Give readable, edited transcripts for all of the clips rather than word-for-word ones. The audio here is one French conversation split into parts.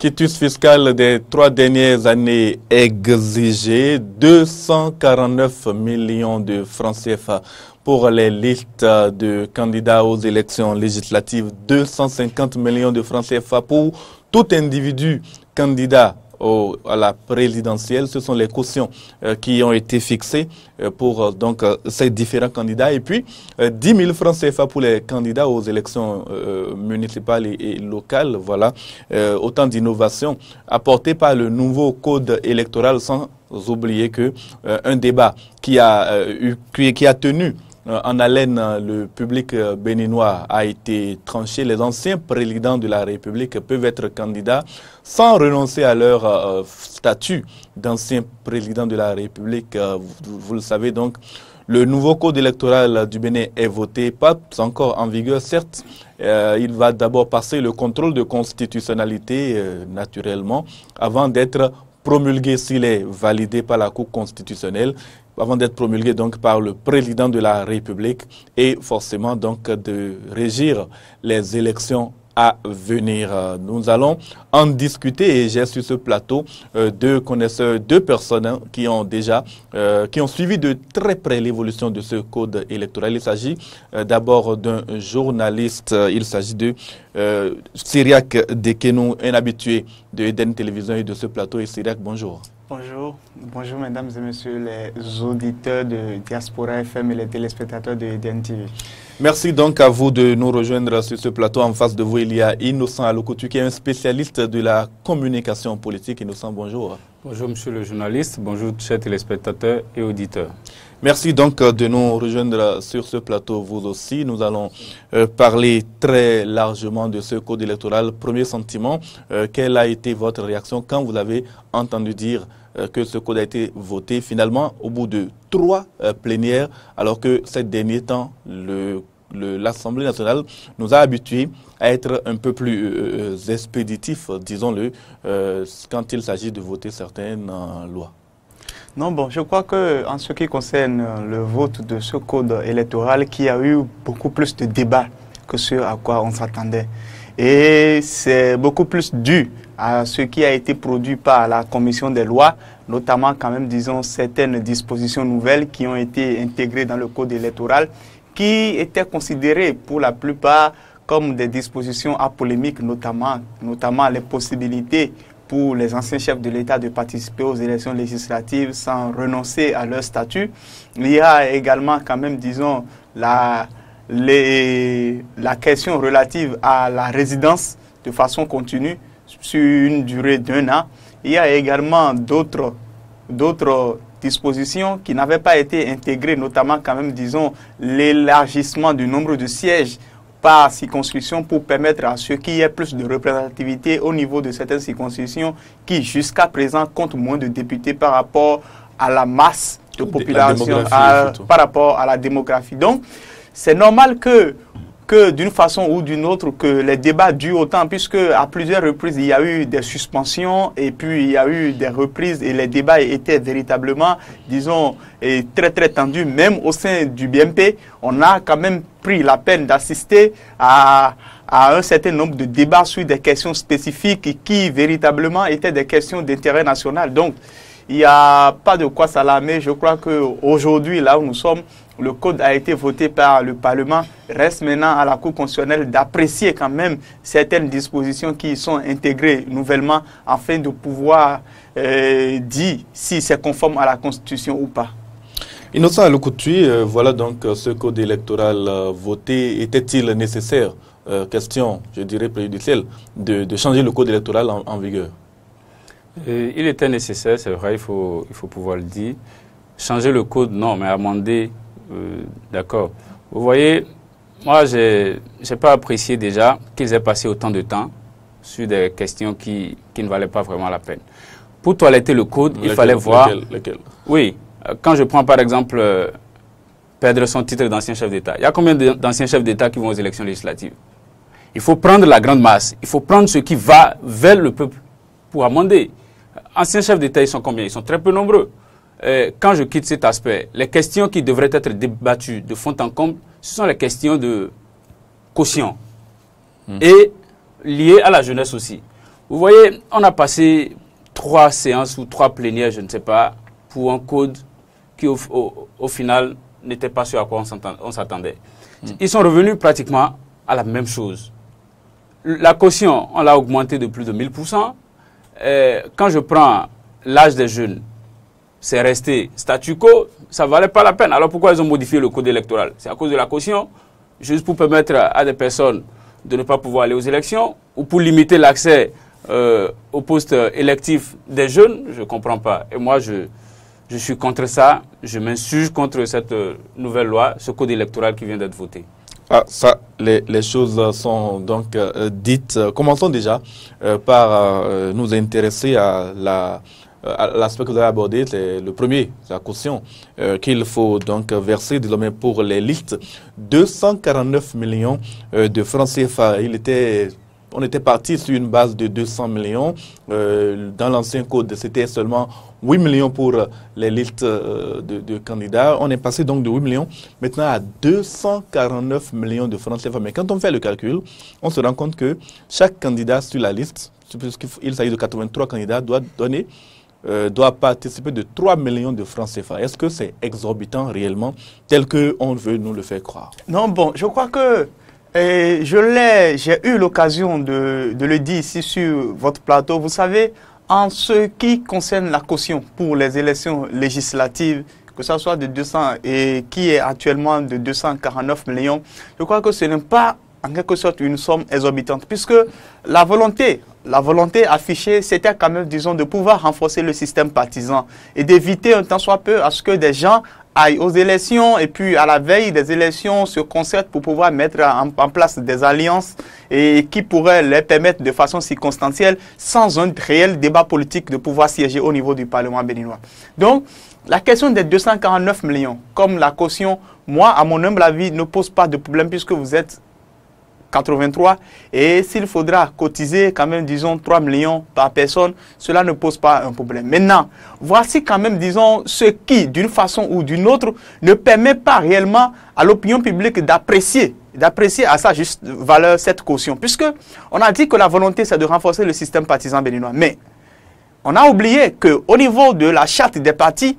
quitus fiscal des 3 dernières années exigé 249 millions de francs CFA pour les listes de candidats aux élections législatives, 250 millions de francs CFA pour tout individu candidat à la présidentielle. Ce sont les cautions qui ont été fixées pour ces différents candidats. Et puis, 10 000 francs CFA pour les candidats aux élections municipales et locales. Voilà, autant d'innovations apportées par le nouveau code électoral, sans oublier que un débat qui a tenu en haleine le public béninois a été tranché. Les anciens présidents de la République peuvent être candidats sans renoncer à leur statut d'anciens présidents de la République. Vous le savez donc, le nouveau code électoral du Bénin est voté, pas encore en vigueur, certes. Il va d'abord passer le contrôle de constitutionnalité, naturellement, avant d'être promulgué s'il est validé par la Cour constitutionnelle, avant d'être promulgué donc par le président de la République et forcément donc de régir les élections à venir. Nous allons en discuter et j'ai sur ce plateau deux connaisseurs, deux personnes qui ont suivi de très près l'évolution de ce code électoral. Il s'agit d'abord d'un journaliste, il s'agit de Cyriac Dekenou, un habitué de Eden Télévision et de ce plateau. Et Cyriac, bonjour. Bonjour, bonjour mesdames et messieurs les auditeurs de Diaspora FM et les téléspectateurs de Eden TV. Merci donc à vous de nous rejoindre sur ce plateau. En face de vous, il y a Innocent Alokotu qui est un spécialiste de la communication politique. Innocent, bonjour. Bonjour monsieur le journaliste, bonjour chers téléspectateurs et auditeurs. Merci donc de nous rejoindre sur ce plateau, vous aussi. Nous allons parler très largement de ce code électoral. Premier sentiment, quelle a été votre réaction quand vous avez entendu dire que ce code a été voté finalement au bout de 3 plénières, alors que ces derniers temps, l'Assemblée nationale nous a habitués à être un peu plus expéditifs, disons-le, quand il s'agit de voter certaines lois. Non, bon, je crois que en ce qui concerne le vote de ce code électoral, qui a eu beaucoup plus de débats que ce à quoi on s'attendait. Et c'est beaucoup plus dû à ce qui a été produit par la commission des lois, notamment quand même, disons, certaines dispositions nouvelles qui ont été intégrées dans le code électoral, qui étaient considérées pour la plupart comme des dispositions à polémique, notamment les possibilités pour les anciens chefs de l'État de participer aux élections législatives sans renoncer à leur statut. Il y a également quand même, disons, la question relative à la résidence de façon continue sur une durée d'1 an. Il y a également d'autres dispositions qui n'avaient pas été intégrées, notamment quand même, disons, l'élargissement du nombre de sièges par circonscription pour permettre à ceux qui aient plus de représentativité au niveau de certaines circonscriptions qui jusqu'à présent comptent moins de députés par rapport à la masse de population, par rapport à la démographie. Donc, c'est normal que d'une façon ou d'une autre, que les débats durent autant, puisque à plusieurs reprises, il y a eu des suspensions et puis il y a eu des reprises et les débats étaient véritablement, disons, très très tendus. Même au sein du BMP, on a quand même pris la peine d'assister à un certain nombre de débats sur des questions spécifiques qui véritablement étaient des questions d'intérêt national. Donc, il n'y a pas de quoi s'alarmer. Je crois qu'aujourd'hui, là où nous sommes, le code a été voté par le Parlement. Reste maintenant à la Cour constitutionnelle d'apprécier quand même certaines dispositions qui sont intégrées nouvellement afin de pouvoir dire si c'est conforme à la Constitution ou pas. Innocent Alokotu, voilà donc ce code électoral voté. Était-il nécessaire, question, je dirais préjudicielle, de changer le code électoral en vigueur? Il était nécessaire, c'est vrai, il faut pouvoir le dire. Changer le code, non, mais amender, d'accord. Vous voyez, moi, je n'ai pas apprécié déjà qu'ils aient passé autant de temps sur des questions qui ne valaient pas vraiment la peine. Pour toiletter le code, il fallait voir... Lesquels? Oui, quand je prends par exemple perdre son titre d'ancien chef d'État, il y a combien d'anciens chefs d'État qui vont aux élections législatives? Il faut prendre la grande masse, il faut prendre ce qui va vers le peuple pour amender. Anciens chefs d'État, ils sont combien? Ils sont très peu nombreux. Quand je quitte cet aspect, les questions qui devraient être débattues de fond en comble, ce sont les questions de quotient et liées à la jeunesse aussi. Vous voyez, on a passé 3 séances ou 3 plénières, je ne sais pas, pour un code qui, au final, n'était pas ce à quoi on s'attendait. Ils sont revenus pratiquement à la même chose. La caution, on l'a augmentée de plus de 1000%. Quand je prends l'âge des jeunes, c'est resté statu quo, ça ne valait pas la peine. Alors pourquoi ils ont modifié le code électoral? C'est à cause de la caution, juste pour permettre à des personnes de ne pas pouvoir aller aux élections ou pour limiter l'accès aux postes électifs des jeunes? Je ne comprends pas. Et moi, je suis contre ça. Je m'insurge contre cette nouvelle loi, ce code électoral qui vient d'être voté. Ah, ça, les choses sont donc dites. Commençons déjà par nous intéresser à l'aspect que vous avez abordé, c'est le premier, la caution, qu'il faut donc verser désormais pour les listes. 249 millions de francs CFA. On était parti sur une base de 200 millions. Dans l'ancien code, c'était seulement 8 millions pour les listes de candidats. On est passé donc de 8 millions maintenant à 249 millions de francs CFA. Mais quand on fait le calcul, on se rend compte que chaque candidat sur la liste, puisqu'il s'agit de 83 candidats, doit participer de 3 millions de francs CFA. Est-ce que c'est exorbitant réellement, tel qu'on veut nous le faire croire? Non, bon, je crois que j'ai eu l'occasion de le dire ici sur votre plateau. Vous savez, en ce qui concerne la caution pour les élections législatives, que ce soit de 200 et qui est actuellement de 249 millions, je crois que ce n'est pas en quelque sorte une somme exorbitante, puisque la volonté affichée, c'était quand même, disons, de pouvoir renforcer le système partisan et d'éviter un tant soit peu à ce que des gens aillent aux élections et puis à la veille des élections se concertent pour pouvoir mettre en place des alliances et qui pourraient les permettre de façon circonstancielle, sans un réel débat politique, de pouvoir siéger au niveau du Parlement béninois. Donc, la question des 249 millions, comme la caution, moi, à mon humble avis, ne pose pas de problème puisque vous êtes 83 et s'il faudra cotiser quand même, disons, 3 millions par personne, cela ne pose pas un problème. Maintenant, voici quand même, disons, ce qui, d'une façon ou d'une autre, ne permet pas réellement à l'opinion publique d'apprécier à sa juste valeur cette caution. Puisque on a dit que la volonté, c'est de renforcer le système partisan béninois. Mais on a oublié qu'au niveau de la charte des partis,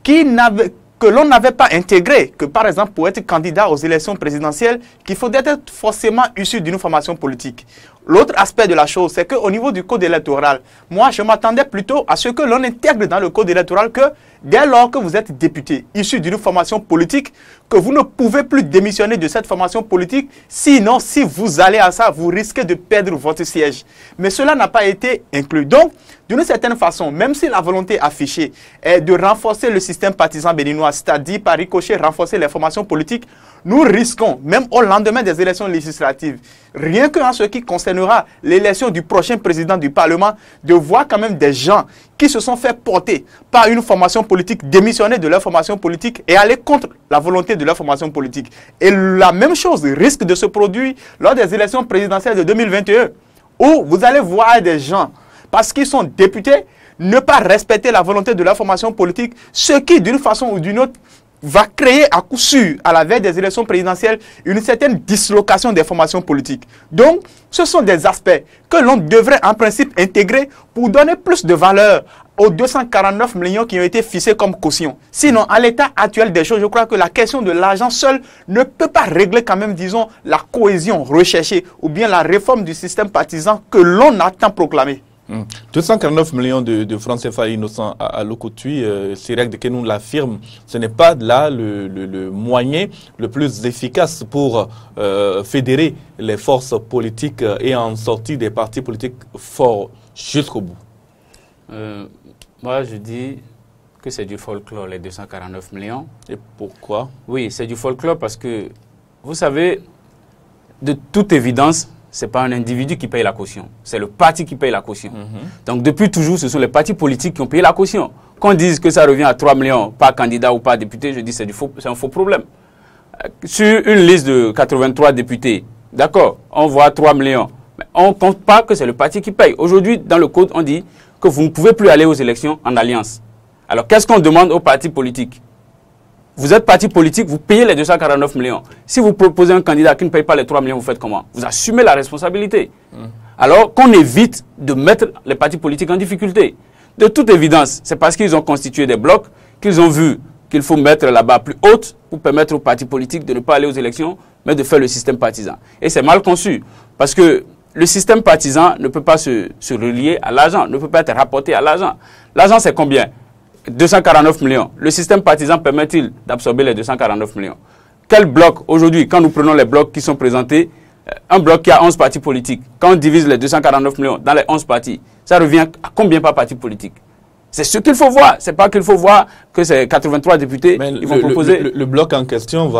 que l'on n'avait pas intégré, que par exemple pour être candidat aux élections présidentielles, qu'il faudrait être forcément issu d'une formation politique. L'autre aspect de la chose, c'est qu'au niveau du code électoral, moi je m'attendais plutôt à ce que l'on intègre dans le code électoral que dès lors que vous êtes député, issu d'une formation politique, que vous ne pouvez plus démissionner de cette formation politique, sinon si vous allez à ça, vous risquez de perdre votre siège. Mais cela n'a pas été inclus. Donc, d'une certaine façon, même si la volonté affichée est de renforcer le système partisan béninois, c'est-à-dire par ricochet renforcer les formations politiques, nous risquons, même au lendemain des élections législatives, rien qu'en ce qui concernera l'élection du prochain président du Parlement, de voir quand même des gens qui se sont fait porter par une formation politique, démissionner de leur formation politique et aller contre la volonté de leur formation politique. Et la même chose risque de se produire lors des élections présidentielles de 2021, où vous allez voir des gens, parce qu'ils sont députés, ne pas respecter la volonté de leur formation politique, ce qui, d'une façon ou d'une autre, va créer à coup sûr, à la veille des élections présidentielles, une certaine dislocation des formations politiques. Donc, ce sont des aspects que l'on devrait en principe intégrer pour donner plus de valeur aux 249 millions qui ont été fixés comme caution. Sinon, à l'état actuel des choses, je crois que la question de l'argent seul ne peut pas régler quand même, disons, la cohésion recherchée ou bien la réforme du système partisan que l'on a tant proclamé. 249 millions de francs CFA innocents à l'Okotui, Sirek de Kenoun l'affirme, ce n'est pas là le moyen le plus efficace pour fédérer les forces politiques et en sortir des partis politiques forts jusqu'au bout. Moi, je dis que c'est du folklore, les 249 millions. Et pourquoi? Oui, c'est du folklore parce que, vous savez, de toute évidence, ce n'est pas un individu qui paye la caution, c'est le parti qui paye la caution. Donc depuis toujours, ce sont les partis politiques qui ont payé la caution. Qu'on dise que ça revient à 3 millions par candidat ou par député, je dis c'est un faux problème. Sur une liste de 83 députés, d'accord, on voit 3 millions, mais on ne compte pas que c'est le parti qui paye. Aujourd'hui, dans le code, on dit que vous ne pouvez plus aller aux élections en alliance. Alors qu'est-ce qu'on demande aux partis politiques? Vous êtes parti politique, vous payez les 249 millions. Si vous proposez un candidat qui ne paye pas les 3 millions, vous faites comment? Vous assumez la responsabilité. alors qu'on évite de mettre les partis politiques en difficulté. De toute évidence, c'est parce qu'ils ont constitué des blocs qu'ils ont vu qu'il faut mettre la barre plus haute pour permettre aux partis politiques de ne pas aller aux élections, mais de faire le système partisan. Et c'est mal conçu, parce que le système partisan ne peut pas se relier à l'argent, ne peut pas être rapporté à l'argent. L'argent, c'est combien? 249 millions. Le système partisan permet-il d'absorber les 249 millions? Quel bloc, aujourd'hui, quand nous prenons les blocs qui sont présentés, un bloc qui a 11 partis politiques, quand on divise les 249 millions dans les 11 partis, ça revient à combien par parti politique? C'est ce qu'il faut voir. C'est pas qu'il faut voir que c'est 83 députés qui vont proposer. Le bloc en question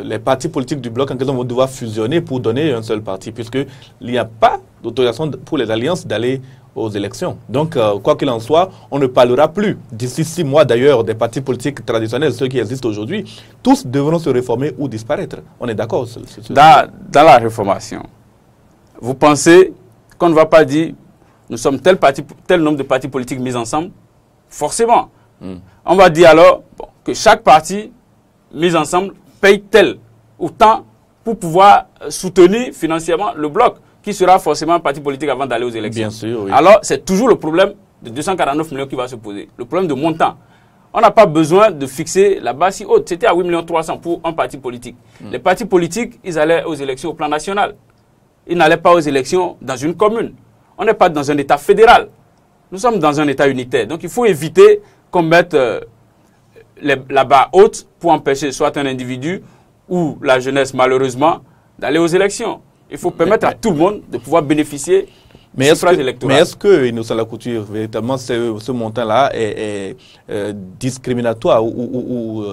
les partis politiques du bloc en question vont devoir fusionner pour donner un seul parti, puisqu'il n'y a pas d'autorisation pour les alliances d'aller aux élections. Donc, quoi qu'il en soit, on ne parlera plus, d'ici 6 mois d'ailleurs, des partis politiques traditionnels, ceux qui existent aujourd'hui. Tous devront se réformer ou disparaître. On est d'accord? Dans la réformation, vous pensez qu'on ne va pas dire nous sommes tel nombre de partis politiques mis ensemble? Forcément. On va dire alors que chaque parti mis ensemble paye tel ou tant pour pouvoir soutenir financièrement le bloc, qui sera forcément un parti politique avant d'aller aux élections. Bien sûr, oui. Alors, c'est toujours le problème de 249 millions qui va se poser. Le problème de montant. On n'a pas besoin de fixer la base si haute. C'était à 8 300 000 pour un parti politique. Les partis politiques, ils allaient aux élections au plan national. Ils n'allaient pas aux élections dans une commune. On n'est pas dans un État fédéral. Nous sommes dans un État unitaire. Donc, il faut éviter qu'on mette la barre haute pour empêcher soit un individu ou la jeunesse, malheureusement, d'aller aux élections. Il faut permettre à tout le monde de pouvoir bénéficier du suffrage électoral. Mais est-ce que, Innocent Lacouture, véritablement, ce montant-là est discriminatoire ou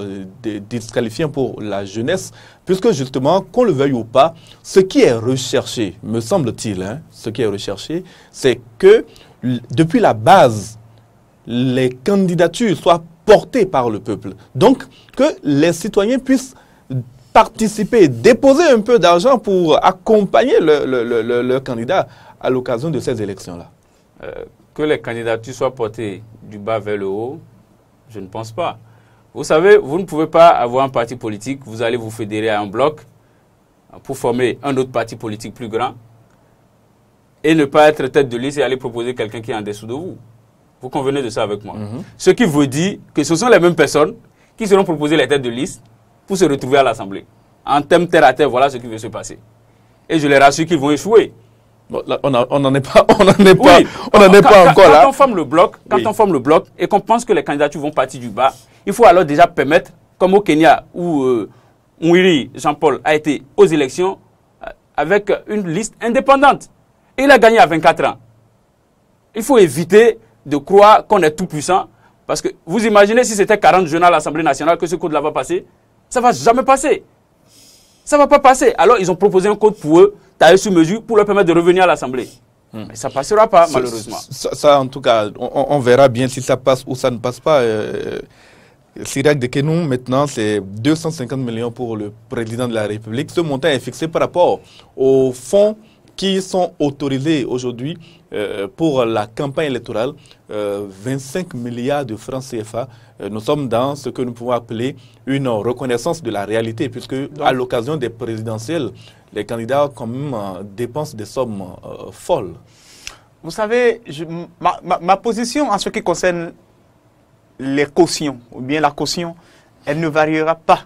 disqualifiant pour la jeunesse? Puisque, justement, qu'on le veuille ou pas, ce qui est recherché, me semble-t-il, ce qui est recherché, c'est que, depuis la base, les candidatures soient portées par le peuple. Donc, que les citoyens puissent participer, déposer un peu d'argent pour accompagner le candidat à l'occasion de ces élections-là. Que les candidatures soient portées du bas vers le haut, je ne pense pas. Vous savez, vous ne pouvez pas avoir un parti politique, vous allez vous fédérer à un bloc pour former un autre parti politique plus grand et ne pas être tête de liste et aller proposer quelqu'un qui est en dessous de vous. Vous convenez de ça avec moi? Ce qui veut dire que ce sont les mêmes personnes qui seront proposées les têtes de liste pour se retrouver à l'Assemblée. En termes terre à terre, voilà ce qui va se passer. Et je les rassure qu'ils vont échouer. Bon, là, on n'en est pas encore là. Quand on forme le bloc, et qu'on pense que les candidatures vont partir du bas, il faut alors déjà permettre, comme au Kenya, où Mwiri Jean-Paul a été aux élections avec une liste indépendante. Et il a gagné à 24 ans. Il faut éviter de croire qu'on est tout puissant, parce que vous imaginez si c'était 40 jeunes à l'Assemblée nationale que ce code-là va passer? Ça ne va jamais passer. Ça ne va pas passer. Alors, ils ont proposé un code pour eux, taillé sur mesure, pour leur permettre de revenir à l'Assemblée. Mais ça ne passera pas, malheureusement. Ça, en tout cas, on verra bien si ça passe ou ça ne passe pas. Sirac de Kenou, maintenant, c'est 250 millions pour le président de la République. Ce montant est fixé par rapport aux fonds qui sont autorisés aujourd'hui pour la campagne électorale, 25 milliards de francs CFA. Nous sommes dans ce que nous pouvons appeler une reconnaissance de la réalité, puisque à l'occasion des présidentielles, les candidats quand même dépensent des sommes folles. Vous savez, ma position en ce qui concerne les cautions, ou bien la caution, elle ne variera pas.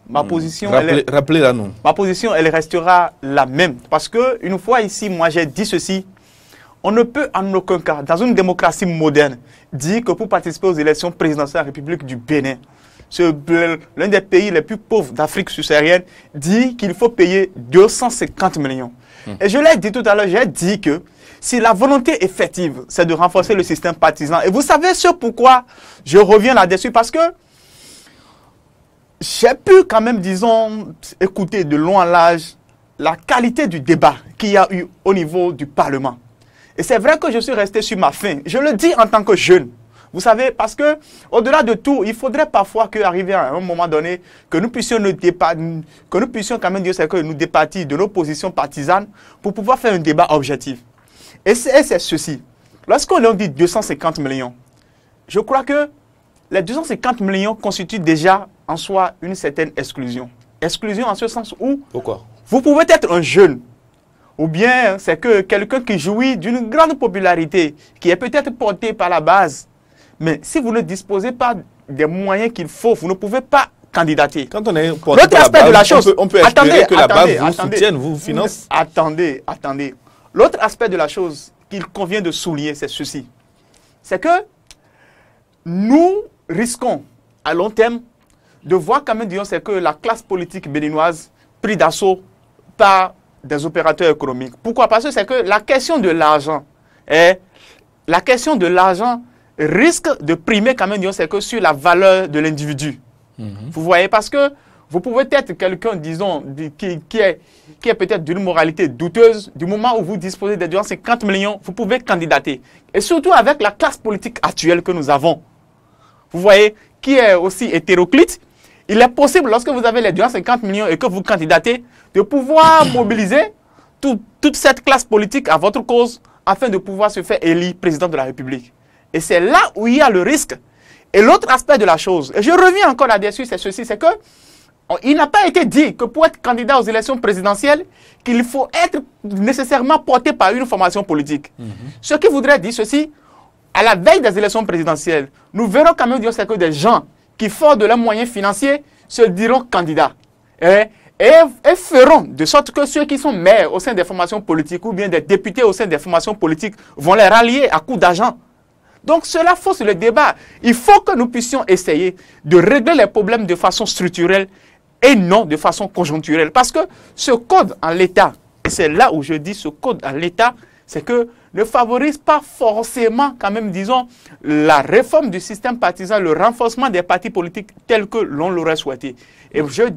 Ma position, rappelez-la nous. Ma position, elle restera la même. Parce que une fois ici, moi j'ai dit ceci. On ne peut en aucun cas, dans une démocratie moderne, dire que pour participer aux élections présidentielles de la République du Bénin, l'un des pays les plus pauvres d'Afrique subsaharienne, dit qu'il faut payer 250 millions. Et je l'ai dit tout à l'heure, j'ai dit que si la volonté effective, c'est de renforcer le système partisan, et vous savez ce pourquoi je reviens là-dessus, parce que j'ai pu quand même, disons, écouter de long en large la qualité du débat qu'il y a eu au niveau du Parlement. Et c'est vrai que je suis resté sur ma faim. Je le dis en tant que jeune. Vous savez, parce que au-delà de tout, il faudrait parfois qu'arriver à un moment donné, que nous puissions quand même dire que nous départir de nos positions partisanes pour pouvoir faire un débat objectif. Et c'est ceci. Lorsqu'on dit 250 millions, je crois que les 250 millions constituent déjà en soi une certaine exclusion. Exclusion en ce sens où pourquoi? Vous pouvez être un jeune, ou bien c'est que quelqu'un qui jouit d'une grande popularité, qui est peut-être porté par la base, mais si vous ne disposez pas des moyens qu'il faut, vous ne pouvez pas candidater. Quand on est porté L'autre par aspect la de la base, chose, on peut espérer que la base vous soutienne, vous finance. Attendez. L'autre aspect de la chose qu'il convient de souligner, c'est ceci. C'est que nous risquons à long terme de voir quand même, disons, c'est que la classe politique béninoise prise d'assaut par des opérateurs économiques. Pourquoi? Parce que c'est que la question de l'argent risque de primer quand même, disons, c'est que sur la valeur de l'individu. Vous voyez, parce que vous pouvez être quelqu'un, disons, qui est peut-être d'une moralité douteuse. Du moment où vous disposez de 50 millions, vous pouvez candidater. Et surtout avec la classe politique actuelle que nous avons. Vous voyez, qui est aussi hétéroclite. Il est possible, lorsque vous avez les 50 millions et que vous candidatez, de pouvoir mobiliser toute cette classe politique à votre cause afin de pouvoir se faire élire président de la République. Et c'est là où il y a le risque. Et l'autre aspect de la chose, et je reviens encore là-dessus, c'est ceci, c'est que il n'a pas été dit que pour être candidat aux élections présidentielles, qu'il faut être nécessairement porté par une formation politique. Ce qui voudrait dire ceci, à la veille des élections présidentielles, nous verrons quand même dire que des gens qui, forts de leurs moyens financiers, se diront candidats. Et feront de sorte que ceux qui sont maires au sein des formations politiques ou bien des députés au sein des formations politiques vont les rallier à coups d'argent. Donc cela fausse le débat. Il faut que nous puissions essayer de régler les problèmes de façon structurelle et non de façon conjoncturelle. Parce que ce code en l'état, et c'est là où je dis ce code en l'état, c'est que ne favorise pas forcément quand même, disons, la réforme du système partisan, le renforcement des partis politiques tels que l'on l'aurait souhaité. Et je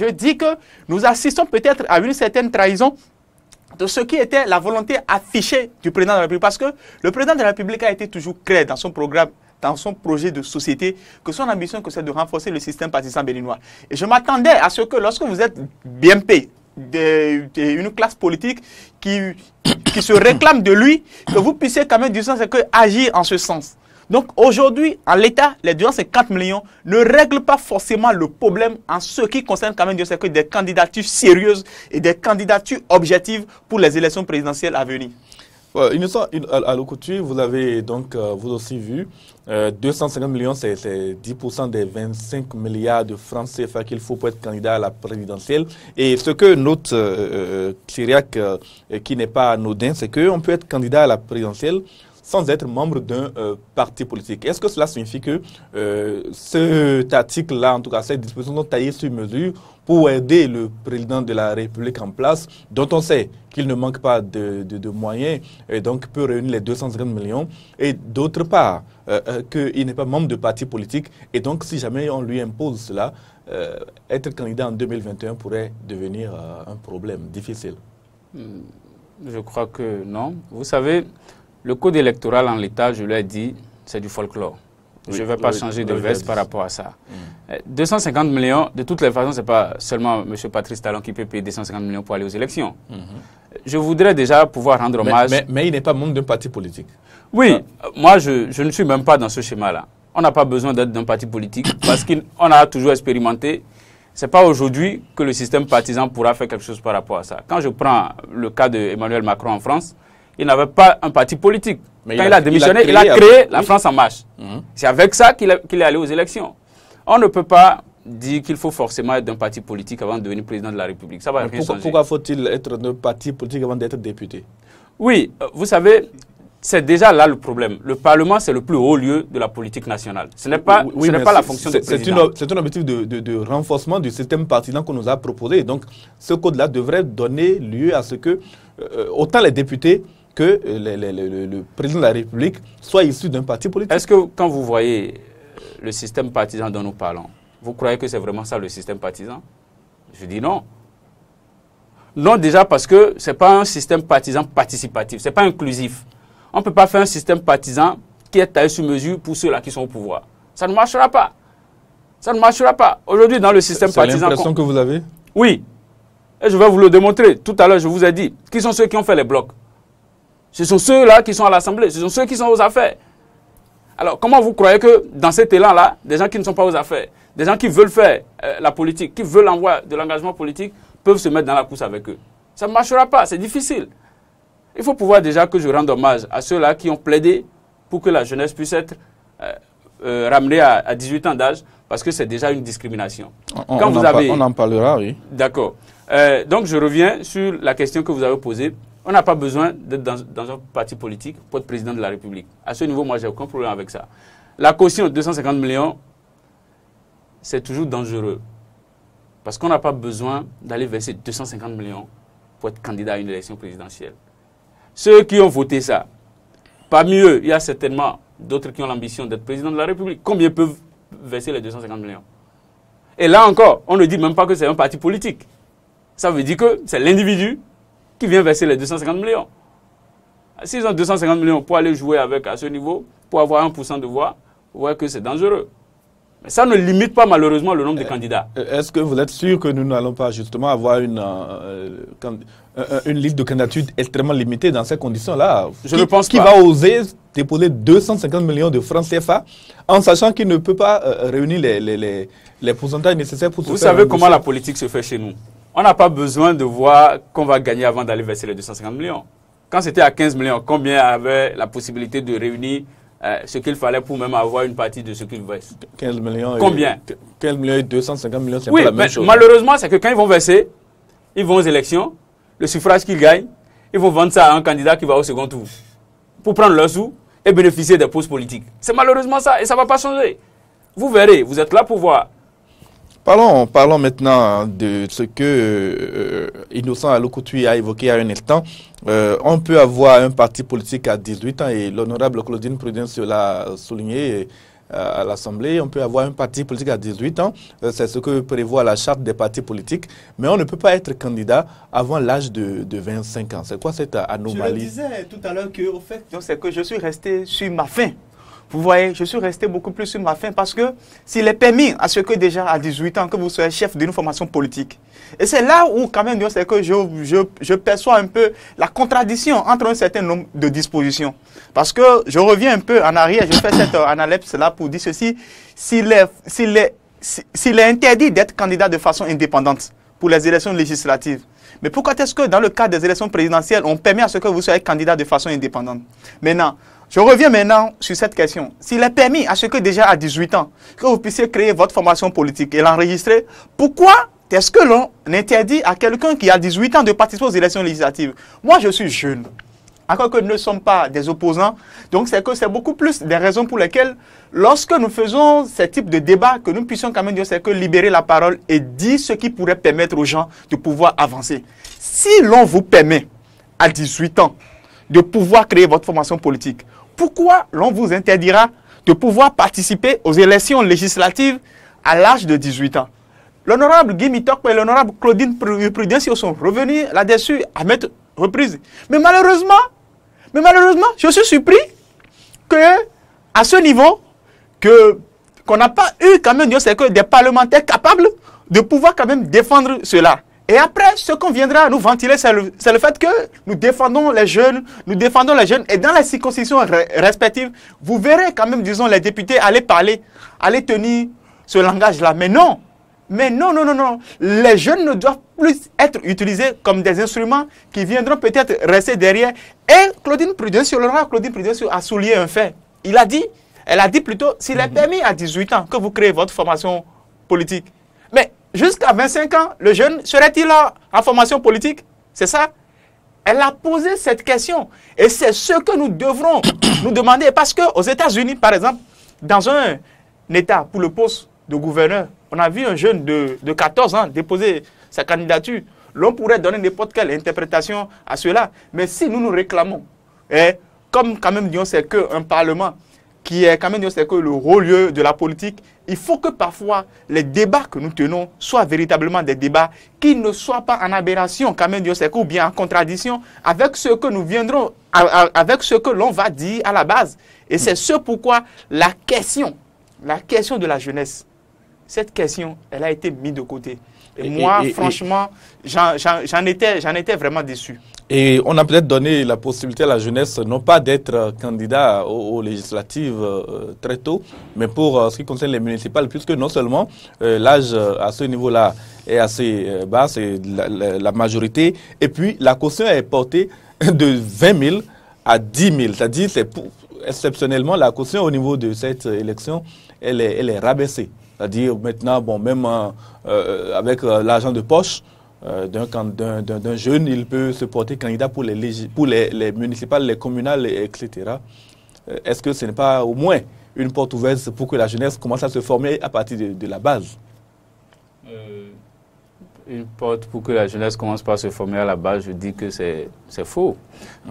dis que nous assistons peut-être à une certaine trahison de ce qui était la volonté affichée du président de la République. Parce que le président de la République a été toujours clair dans son programme, dans son projet de société, que son ambition c'est de renforcer le système partisan béninois. Et je m'attendais à ce que lorsque vous êtes bien payé, une classe politique qui se réclame de lui, que vous puissiez quand même du sens que agir en ce sens. Donc aujourd'hui, en l'état, les 250 millions ne règlent pas forcément le problème en ce qui concerne quand même que des candidatures sérieuses et des candidatures objectives pour les élections présidentielles à venir. À l'ocouture, vous avez donc vous aussi vu, 250 millions, c'est 10% des 25 milliards de francs CFA qu'il faut pour être candidat à la présidentielle. Et ce que note Chiriac, qui n'est pas anodin, c'est qu'on peut être candidat à la présidentielle sans être membre d'un parti politique. Est-ce que cela signifie que cet article-là, en tout cas, cette disposition sont taillées sur mesure pour aider le président de la République en place, dont on sait qu'il ne manque pas de moyens, et donc peut réunir les 250 millions, et d'autre part, qu'il n'est pas membre de parti politique, et donc si jamais on lui impose cela, être candidat en 2021 pourrait devenir un problème difficile. Je crois que non. Vous savez, le code électoral en l'état, je l'ai dit, c'est du folklore. Oui, je ne vais pas changer de veste par rapport à ça. 250 millions, de toutes les façons, ce n'est pas seulement M. Patrice Talon qui peut payer 250 millions pour aller aux élections. Je voudrais déjà pouvoir rendre hommage... Mais il n'est pas membre d'un parti politique. Oui, moi je ne suis même pas dans ce schéma-là. On n'a pas besoin d'être d'un parti politique parce qu'on a toujours expérimenté. Ce n'est pas aujourd'hui que le système partisan pourra faire quelque chose par rapport à ça. Quand je prends le cas d'Emmanuel Macron en France, il n'avait pas un parti politique. Mais quand il a démissionné, il a créé la France en marche. C'est avec ça qu'il est allé aux élections. On ne peut pas dire qu'il faut forcément être d'un parti politique avant de devenir président de la République. Ça va rien changer. Pourquoi faut-il être d'un parti politique avant d'être député? Oui, vous savez, c'est déjà là le problème. Le Parlement, c'est le plus haut lieu de la politique nationale. Ce n'est pas, pas la fonction du président. C'est un objectif de renforcement du système partisan qu'on nous a proposé. Donc, ce code-là devrait donner lieu à ce que, autant les députés que le président de la République soit issu d'un parti politique. Est-ce que quand vous voyez le système partisan dont nous parlons, vous croyez que c'est vraiment ça le système partisan? Je dis non. Non, déjà parce que ce n'est pas un système partisan participatif, ce n'est pas inclusif. On ne peut pas faire un système partisan qui est taillé sur mesure pour ceux-là qui sont au pouvoir. Ça ne marchera pas. Ça ne marchera pas. Aujourd'hui, dans le système partisan... C'est l'impression que vous avez? Oui. Et je vais vous le démontrer. Tout à l'heure, je vous ai dit, qui sont ceux qui ont fait les blocs? Ce sont ceux-là qui sont à l'Assemblée, ce sont ceux qui sont aux affaires. Alors, comment vous croyez que dans cet élan-là, des gens qui ne sont pas aux affaires, des gens qui veulent faire la politique, qui veulent envoyer de l'engagement politique, peuvent se mettre dans la course avec eux? Ça ne marchera pas, c'est difficile. Il faut pouvoir déjà que je rende hommage à ceux-là qui ont plaidé pour que la jeunesse puisse être ramenée à 18 ans d'âge, parce que c'est déjà une discrimination. On en parlera, oui. D'accord. Donc je reviens sur la question que vous avez posée. On n'a pas besoin d'être dans un parti politique pour être président de la République. À ce niveau, moi, j'ai aucun problème avec ça. La caution de 250 millions, c'est toujours dangereux. Parce qu'on n'a pas besoin d'aller verser 250 millions pour être candidat à une élection présidentielle. Ceux qui ont voté ça, parmi eux, il y a certainement d'autres qui ont l'ambition d'être président de la République. Combien peuvent verser les 250 millions? Et là encore, on ne dit même pas que c'est un parti politique. Ça veut dire que c'est l'individu qui vient verser les 250 millions. S'ils ont 250 millions pour aller jouer avec à ce niveau, pour avoir 1% de voix, vous voyez que c'est dangereux. Mais ça ne limite pas malheureusement le nombre de candidats. Est-ce que vous êtes sûr que nous n'allons pas justement avoir une liste de candidatures extrêmement limitée dans ces conditions-là? Je ne pense pas. Qui va oser déposer 250 millions de francs CFA en sachant qu'il ne peut pas réunir les pourcentages nécessaires pour se faire... Vous savez comment la politique se fait chez nous? On n'a pas besoin de voir qu'on va gagner avant d'aller verser les 250 millions. Quand c'était à 15 millions, combien avait la possibilité de réunir ce qu'il fallait pour même avoir une partie de ce qu'il verse? 15 millions. Combien? 15 millions et 250 millions, c'est oui, pas la même chose. Malheureusement, c'est que quand ils vont verser, ils vont aux élections, le suffrage qu'ils gagnent, ils vont vendre ça à un candidat qui va au second tour pour prendre leurs sous et bénéficier des postes politiques. C'est malheureusement ça et ça ne va pas changer. Vous verrez, vous êtes là pour voir. Parlons maintenant de ce que Innocent Alokoutoui a évoqué à un instant. On peut avoir un parti politique à 18 ans et l'honorable Claudine Prudence l'a souligné à l'Assemblée. On peut avoir un parti politique à 18 ans, c'est ce que prévoit la charte des partis politiques, mais on ne peut pas être candidat avant l'âge de 25 ans. C'est quoi cette anomalie? Je le disais tout à l'heure qu'au fait, c'est que je suis resté sur ma faim. Vous voyez, je suis resté beaucoup plus sur ma faim parce que s'il est permis à ce que déjà à 18 ans que vous soyez chef d'une formation politique, et c'est là où quand même c'est que je perçois un peu la contradiction entre un certain nombre de dispositions. Parce que je reviens un peu en arrière, je fais cette analepse là pour dire ceci, s'il est interdit d'être candidat de façon indépendante pour les élections législatives, mais pourquoi est-ce que dans le cadre des élections présidentielles, on permet à ce que vous soyez candidat de façon indépendante? Maintenant, je reviens maintenant sur cette question. S'il est permis à ce que déjà à 18 ans, que vous puissiez créer votre formation politique et l'enregistrer, pourquoi est-ce que l'on interdit à quelqu'un qui a 18 ans de participer aux élections législatives? Moi, je suis jeune. Encore que nous ne sommes pas des opposants. Donc, c'est que c'est beaucoup plus des raisons pour lesquelles, lorsque nous faisons ce type de débat, que nous puissions quand même dire, c'est que libérer la parole et dire ce qui pourrait permettre aux gens de pouvoir avancer. Si l'on vous permet, à 18 ans, de pouvoir créer votre formation politique, pourquoi l'on vous interdira de pouvoir participer aux élections législatives à l'âge de 18 ans? L'honorable Guy Mitokpo et l'honorable Claudine Prudence sont revenus là-dessus à maintes reprises. Mais malheureusement, je suis surpris que, à ce niveau, qu'on n'a pas eu quand même des parlementaires capables de pouvoir quand même défendre cela. Et après, ce qu'on viendra nous ventiler, c'est le fait que nous défendons les jeunes, et dans les circonscriptions respectives, vous verrez quand même, disons, les députés aller parler, aller tenir ce langage-là. Mais non, les jeunes ne doivent plus être utilisés comme des instruments qui viendront peut-être rester derrière. Et Claudine Prudence a souligné un fait. Elle a dit plutôt, s'il est permis à 18 ans que vous créez votre formation politique, mais jusqu'à 25 ans, le jeune serait-il en formation politique? C'est ça? Elle a posé cette question. Et c'est ce que nous devrons nous demander. Parce qu'aux États-Unis, par exemple, dans un État pour le poste de gouverneur, on a vu un jeune de 14 ans déposer sa candidature. L'on pourrait donner n'importe quelle interprétation à cela. Mais si nous nous réclamons, comme quand même disons, c'est qu'un parlement qui est quand même c'est que le haut lieu de la politique, il faut que parfois les débats que nous tenons soient véritablement des débats qui ne soient pas en aberration quand même c'est que, ou bien en contradiction avec ce que nous viendrons, avec ce que l'on va dire à la base. Et c'est ce pourquoi la question de la jeunesse, cette question, elle a été mise de côté. Et moi, franchement, j'en étais vraiment déçu. Et on a peut-être donné la possibilité à la jeunesse, non pas d'être candidat aux législatives très tôt, mais pour ce qui concerne les municipales, puisque non seulement l'âge à ce niveau-là est assez bas, c'est la majorité, et puis la caution est portée de 20 000 à 10 000. C'est-à-dire, exceptionnellement, la caution au niveau de cette élection, elle est rabaissée. C'est-à-dire, maintenant, bon, même avec l'argent de poche, d'un jeune, il peut se porter candidat pour les municipales, les communales, etc. Est-ce que ce n'est pas au moins une porte ouverte pour que la jeunesse commence à se former à partir de la base? Une porte pour que la jeunesse commence par se former à la base, je dis que c'est faux.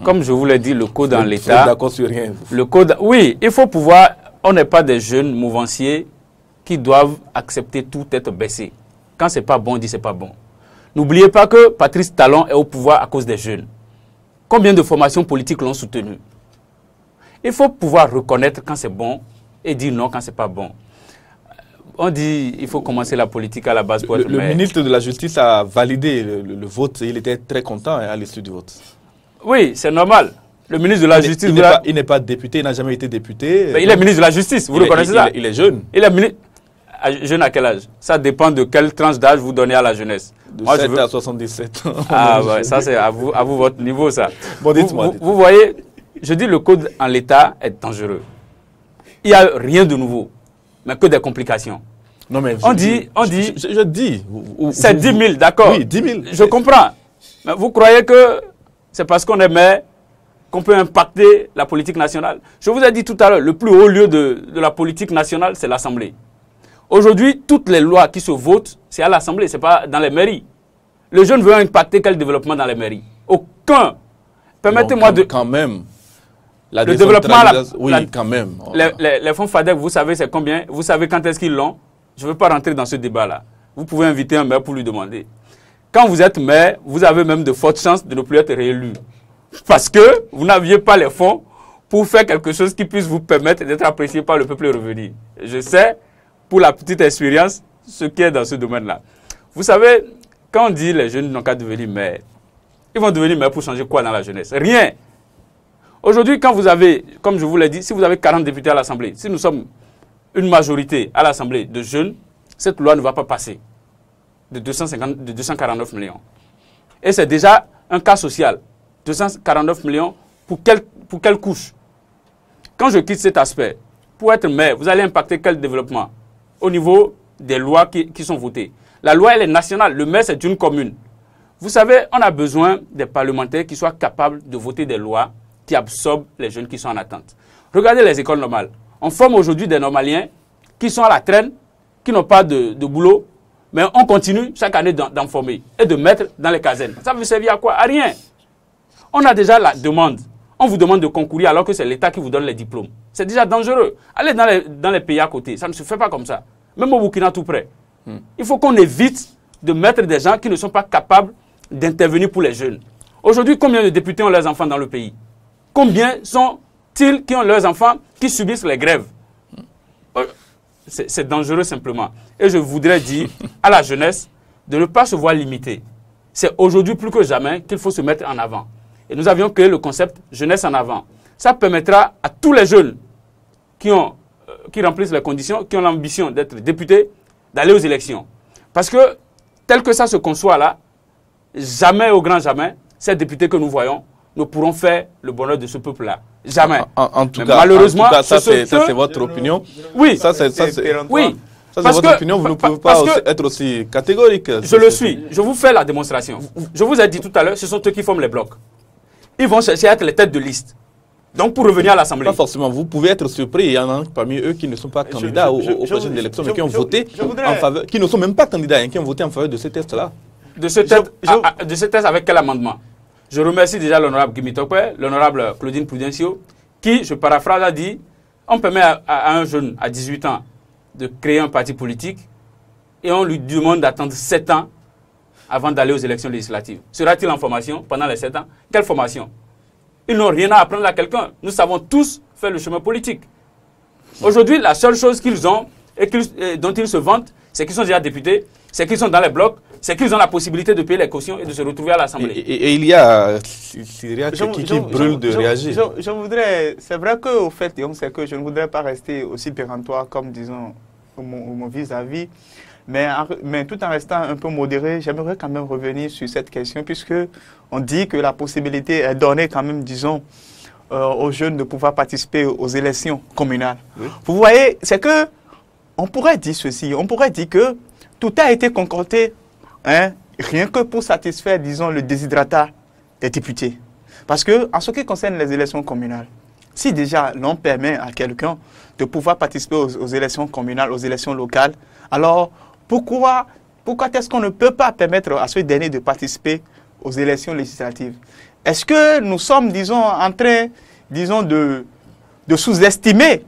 Comme je vous l'ai dit, le code en l'état... D'accord sur rien. Le code, oui, il faut pouvoir... On n'est pas des jeunes mouvanciers qui doivent accepter tout être baissé. Quand c'est pas bon, on dit c'est pas bon. N'oubliez pas que Patrice Talon est au pouvoir à cause des jeunes. Combien de formations politiques l'ont soutenu? Il faut pouvoir reconnaître quand c'est bon et dire non quand c'est pas bon. On dit il faut commencer la politique à la base pour être maire. Le ministre de la Justice a validé le vote. Il était très content à l'issue du vote. Oui, c'est normal. Le ministre de la Justice... Il n'est pas député, il n'a jamais été député. Mais il est ministre de la Justice, vous le connaissez ça? Il est jeune. Il est ministre... Jeune à quel âge? Ça dépend de quelle tranche d'âge vous donnez à la jeunesse. De 7 à 77 ans. Ah ouais, ça c'est à vous votre niveau ça. Bon, dites-moi. Vous voyez, je dis le code en l'état est dangereux. Il n'y a rien de nouveau, mais que des complications. Non mais je dis. C'est 10 000, d'accord. Oui, 10 000. Je comprends. Mais vous croyez que c'est parce qu'on est maire qu'on peut impacter la politique nationale? Je vous ai dit tout à l'heure, le plus haut lieu de la politique nationale, c'est l'Assemblée. Aujourd'hui, toutes les lois qui se votent, c'est à l'Assemblée, ce n'est pas dans les mairies. Le jeune veut impacter quel développement dans les mairies? Aucun. Permettez-moi de... Quand même. Le développement... Oui, quand même. Les fonds FADEC, vous savez c'est combien? Vous savez quand est-ce qu'ils l'ont? Je ne veux pas rentrer dans ce débat-là. Vous pouvez inviter un maire pour lui demander. Quand vous êtes maire, vous avez même de fortes chances de ne plus être réélu. Parce que vous n'aviez pas les fonds pour faire quelque chose qui puisse vous permettre d'être apprécié par le peuple revenu. Je sais... pour la petite expérience, ce qui est dans ce domaine-là. Vous savez, quand on dit les jeunes n'ont qu'à devenir maires, ils vont devenir maires pour changer quoi dans la jeunesse? Rien. Aujourd'hui, quand vous avez, comme je vous l'ai dit, si vous avez 40 députés à l'Assemblée, si nous sommes une majorité à l'Assemblée de jeunes, cette loi ne va pas passer de 249 millions. Et c'est déjà un cas social. 249 millions pour quelle couche? Quand je quitte cet aspect, pour être maire, vous allez impacter quel développement? Au niveau des lois qui sont votées. La loi, elle est nationale. Le maire, c'est une commune. Vous savez, on a besoin des parlementaires qui soient capables de voter des lois qui absorbent les jeunes qui sont en attente. Regardez les écoles normales. On forme aujourd'hui des normaliens qui sont à la traîne, qui n'ont pas de boulot, mais on continue chaque année d'en former et de mettre dans les casernes. Ça veut servir à quoi? À rien. On a déjà la demande. On vous demande de concourir alors que c'est l'État qui vous donne les diplômes. C'est déjà dangereux. Allez dans les pays à côté. Ça ne se fait pas comme ça. Même au Burkina tout près. Il faut qu'on évite de mettre des gens qui ne sont pas capables d'intervenir pour les jeunes. Aujourd'hui, combien de députés ont leurs enfants dans le pays? Combien sont-ils qui ont leurs enfants qui subissent les grèves? C'est dangereux simplement. Et je voudrais dire à la jeunesse de ne pas se voir limiter. C'est aujourd'hui plus que jamais qu'il faut se mettre en avant. Et nous avions créé le concept Jeunesse en avant. Ça permettra à tous les jeunes qui remplissent les conditions, qui ont l'ambition d'être députés, d'aller aux élections. Parce que, tel que ça se conçoit là, jamais au grand jamais, ces députés que nous voyons ne pourront faire le bonheur de ce peuple-là. Jamais. En tout cas, malheureusement, ça c'est votre opinion. Oui. Ça c'est oui. votre opinion. Vous ne pouvez pas être aussi catégorique. Je le suis. Je vous fais la démonstration. Je vous ai dit tout à l'heure, ce sont eux qui forment les blocs. Ils vont chercher à être les têtes de liste. Donc, pour revenir à l'Assemblée. Pas forcément. Vous pouvez être surpris. Il y en a parmi eux qui ne sont pas candidats aux prochaines élections, mais qui ont voté en faveur, qui ne sont même pas candidats, qui ont voté en faveur de ce test-là. De ce test avec quel amendement? Je remercie déjà l'honorable Guy Mitokwe, l'honorable Claudine Prudencio, qui, je paraphrase, a dit on permet à un jeune à 18 ans de créer un parti politique et on lui demande d'attendre 7 ans avant d'aller aux élections législatives. Sera-t-il en formation pendant les 7 ans? Quelle formation? Ils n'ont rien à apprendre à quelqu'un. Nous savons tous faire le chemin politique. Aujourd'hui, la seule chose qu'ils ont et dont ils se vantent, c'est qu'ils sont déjà députés, c'est qu'ils sont dans les blocs, c'est qu'ils ont la possibilité de payer les cautions et de se retrouver à l'Assemblée. Et il y a Syria qui brûle de réagir. Je voudrais, c'est vrai qu'au fait, c'est que je ne voudrais pas rester aussi péremptoire comme, disons, mon vis-à-vis, mais tout en restant un peu modéré, j'aimerais quand même revenir sur cette question, puisque on dit que la possibilité est donnée quand même, disons, aux jeunes de pouvoir participer aux élections communales. Oui. Vous voyez, c'est que on pourrait dire ceci, on pourrait dire que tout a été concocté, hein, rien que pour satisfaire, disons, le déshydratat des députés. Parce que, en ce qui concerne les élections communales, si déjà l'on permet à quelqu'un de pouvoir participer aux élections communales, aux élections locales, alors pourquoi est-ce qu'on ne peut pas permettre à ce dernier de participer aux élections législatives? Est-ce que nous sommes, disons, en train, disons, de sous-estimer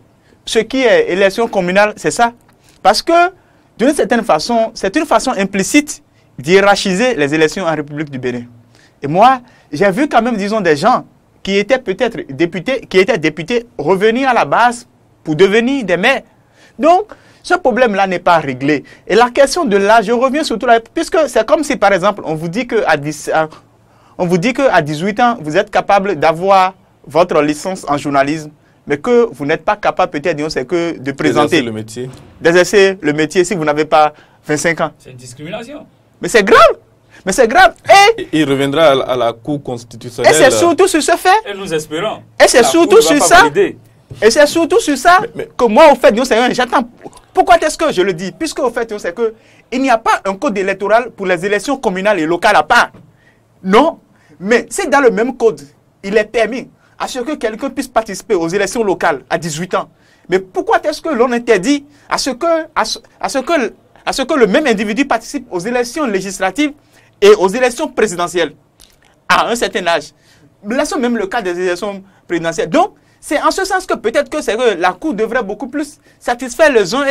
ce qui est élection communale? C'est ça. Parce que, d'une certaine façon, c'est une façon implicite d'hiérarchiser les élections en République du Bénin. Et moi, j'ai vu quand même, disons, des gens qui étaient peut-être députés, revenir à la base pour devenir des maires. Donc, ce problème-là n'est pas réglé. Et la question de l'âge, je reviens surtout là, puisque c'est comme si, par exemple, on vous dit qu'à 18 ans, vous êtes capable d'avoir votre licence en journalisme, mais que vous n'êtes pas capable, peut-être, disons, c'est que de présenter le métier. D'exercer le métier si vous n'avez pas 25 ans. C'est une discrimination. Mais c'est grave. Mais c'est grave. Et il reviendra à la Cour constitutionnelle. Et c'est surtout sur ce fait. Et nous espérons. Et c'est surtout sur ça. Et c'est surtout sur ça que moi, au fait, j'attends. Pourquoi est-ce que je le dis? Puisque, au fait, c'est que il n'y a pas un code électoral pour les élections communales et locales à part. Non. Mais c'est dans le même code. Il est permis à ce que quelqu'un puisse participer aux élections locales à 18 ans. Mais pourquoi est-ce que l'on interdit à ce que le même individu participe aux élections législatives et aux élections présidentielles à un certain âge? Laissons même le cas des élections présidentielles. Donc, c'est en ce sens que peut-être que la Cour devrait beaucoup plus satisfaire les uns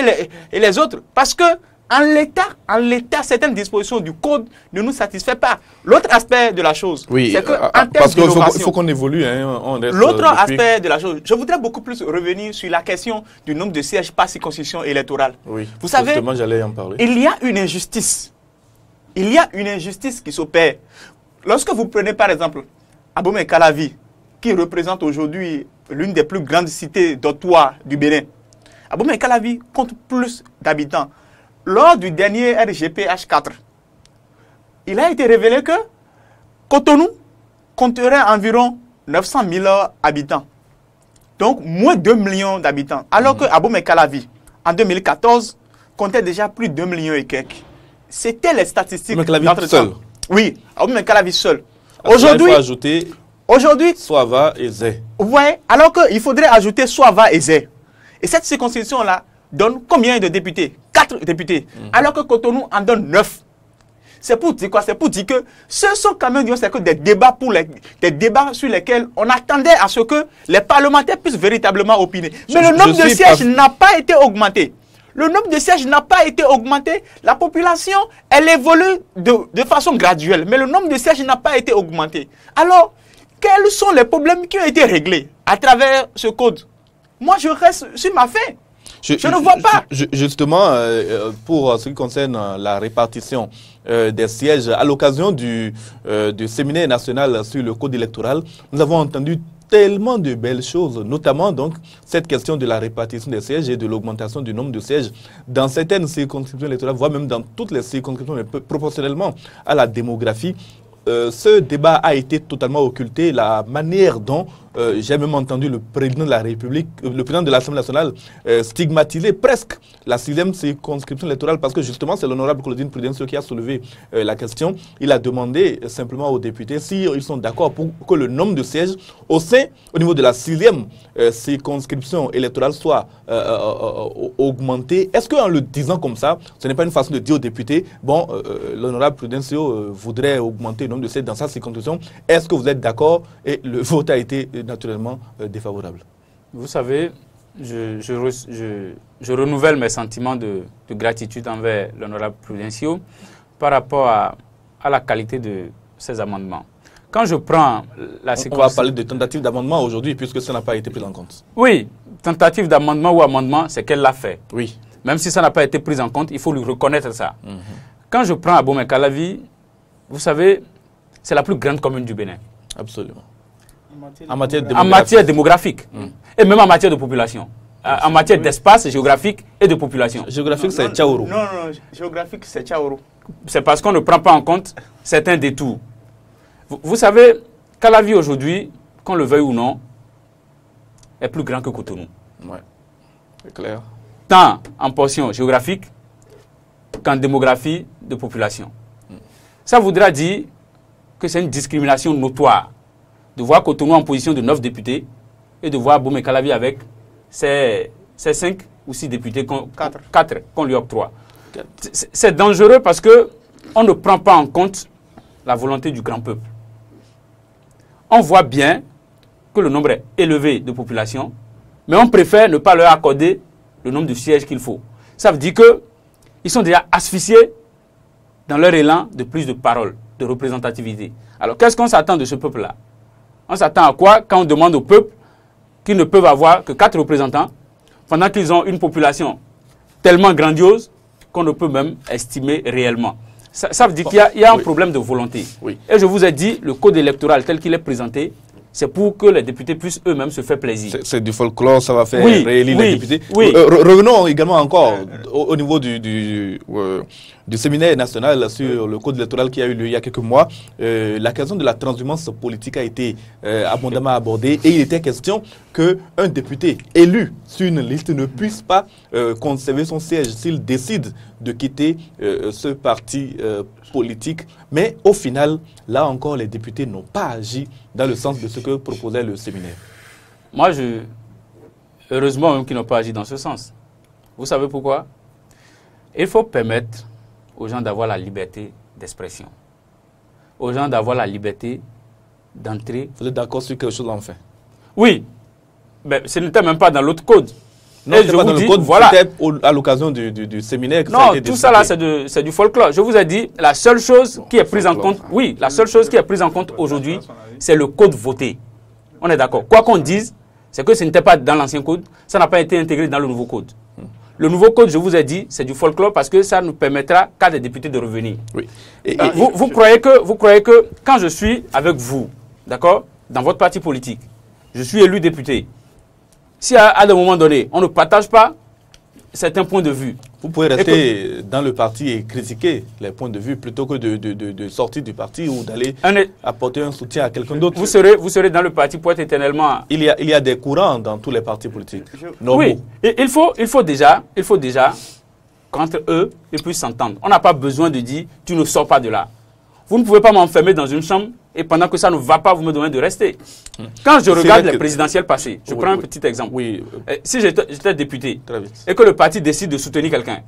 et les autres. Parce que en l'état, certaines dispositions du code ne nous satisfait pas. L'autre aspect de la chose, c'est que parce qu'il faut qu'on évolue. Hein, l'autre aspect de la chose, je voudrais beaucoup plus revenir sur la question du nombre de sièges par circonscription électorale. Oui, vous savez, j'allais en parler. Il y a une injustice. Il y a une injustice qui s'opère. Lorsque vous prenez par exemple Abomey-Calavi, qui représente aujourd'hui l'une des plus grandes cités dortoirs du Bénin, Abomey-Calavi compte plus d'habitants. Lors du dernier RGPH 4, il a été révélé que Cotonou compterait environ 900 000 habitants. Donc, moins de 2 millions d'habitants. Alors que Abomey-Calavi, en 2014, comptait déjà plus de 2 millions et quelques. C'était les statistiques d'entre-temps. Oui, Abomey-Calavi seul. Aujourd'hui, il faut ajouter Soava et Zé. Vous voyez, alors qu'il faudrait ajouter Soava et Zé. Et cette circonscription-là donne combien de députés? 4 députés. Alors que Cotonou en donne 9. C'est pour dire quoi? C'est pour dire que ce sont quand même des débats, des débats sur lesquels on attendait à ce que les parlementaires puissent véritablement opiner. Mais le nombre de sièges n'a pas été augmenté. Le nombre de sièges n'a pas été augmenté. La population, elle évolue de façon graduelle. Mais le nombre de sièges n'a pas été augmenté. Alors, quels sont les problèmes qui ont été réglés à travers ce code? Moi, je reste sur ma faim. Je ne vois pas. Justement, pour ce qui concerne la répartition des sièges, à l'occasion du séminaire national sur le code électoral, nous avons entendu tellement de belles choses, notamment donc cette question de la répartition des sièges et de l'augmentation du nombre de sièges dans certaines circonscriptions électorales, voire même dans toutes les circonscriptions, mais proportionnellement à la démographie. Ce débat a été totalement occulté. La manière dont j'ai même entendu le président de la République, le président de l'Assemblée nationale stigmatiser presque la 6e circonscription électorale, parce que justement c'est l'honorable Claudine Prudencio qui a soulevé la question. Il a demandé simplement aux députés s'ils sont d'accord pour que le nombre de sièges au niveau de la 6e circonscription électorale soit augmenté. Est-ce qu'en le disant comme ça, ce n'est pas une façon de dire aux députés, bon, l'honorable Prudencio voudrait augmenter le nombre de sièges dans sa circonscription, est-ce que vous êtes d'accord? Et le vote a été naturellement défavorable. Vous savez, je renouvelle mes sentiments de gratitude envers l'honorable Prudencio par rapport à la qualité de ces amendements. Quand je prends la séquence... On va parler de tentative d'amendement aujourd'hui, puisque ça n'a pas été pris en compte. Oui, tentative d'amendement ou amendement, c'est qu'elle l'a fait. Oui. Même si ça n'a pas été pris en compte, il faut lui reconnaître ça. quand je prends Abomey Calavi, vous savez, c'est la plus grande commune du Bénin. Absolument. En matière démographique. Et même en matière de population. En matière d'espace géographique et de population. Géographique, c'est Tchaourou. Non, géographique, c'est Tchaourou. C'est parce qu'on ne prend pas en compte certains détours. Vous savez, Calavi aujourd'hui, qu'on le veuille ou non, est plus grand que Cotonou. Ouais, c'est clair. Tant en portion géographique qu'en démographie de population. Ça voudra dire que c'est une discrimination notoire de voir Cotonou en position de 9 députés et de voir Abomey Calavi avec ses 5 ou 6 députés, 4 qu'on lui octroie. C'est dangereux parce qu'on ne prend pas en compte la volonté du grand peuple. On voit bien que le nombre est élevé de population, mais on préfère ne pas leur accorder le nombre de sièges qu'il faut. Ça veut dire qu'ils sont déjà asphyxiés dans leur élan de plus de parole, de représentativité. Alors, qu'est-ce qu'on s'attend de ce peuple-là? On s'attend à quoi quand on demande au peuple qu'ils ne peuvent avoir que 4 représentants, pendant qu'ils ont une population tellement grandiose qu'on ne peut même estimer réellement. Ça veut dire qu'il y a un problème de volonté. Oui. Et je vous ai dit, le code électoral tel qu'il est présenté, c'est pour que les députés puissent eux-mêmes se faire plaisir. C'est du folklore, ça va faire réélire les députés. Oui. Revenons également encore au niveau du séminaire national sur le code électoral qui a eu lieu il y a quelques mois. La question de la transhumance politique a été abondamment abordée et il était question qu'un député élu sur une liste ne puisse pas conserver son siège s'il décide de quitter ce parti politique. Mais au final, là encore, les députés n'ont pas agi dans le sens de ce que proposait le séminaire. Moi, heureusement même qu'ils n'ont pas agi dans ce sens. Vous savez pourquoi? Il faut permettre aux gens d'avoir la liberté d'expression. Aux gens d'avoir la liberté d'entrer. Vous êtes d'accord sur quelque chose enfin? Oui, mais ce n'était même pas dans l'autre code. Non, je pas dans le code, voilà. C'était à l'occasion du séminaire que non, ça a été tout ça là, c'est du folklore. Je vous ai dit, la seule chose qui est prise en compte, oui, la seule chose qui est prise en compte aujourd'hui, c'est le code voté. On est d'accord. Quoi qu'on dise, c'est que ce n'était pas dans l'ancien code, ça n'a pas été intégré dans le nouveau code. Le nouveau code, je vous ai dit, c'est du folklore parce que ça nous permettra qu'à des députés de revenir. Oui. Vous croyez que quand je suis avec vous, d'accord, dans votre parti politique, je suis élu député. Si à un moment donné, on ne partage pas certains points de vue. Vous pouvez rester dans le parti et critiquer les points de vue plutôt que de sortir du parti ou d'aller apporter un soutien à quelqu'un d'autre. Vous serez dans le parti pour être éternellement... Il y a des courants dans tous les partis politiques. Oui, et il faut déjà qu'entre eux, ils puissent s'entendre. On n'a pas besoin de dire, tu ne sors pas de là. Vous ne pouvez pas m'enfermer dans une chambre et pendant que ça ne va pas, vous me demandez de rester. Quand je regarde les présidentielles passées, je prends un petit exemple. Si j'étais député et que le parti décide de soutenir quelqu'un,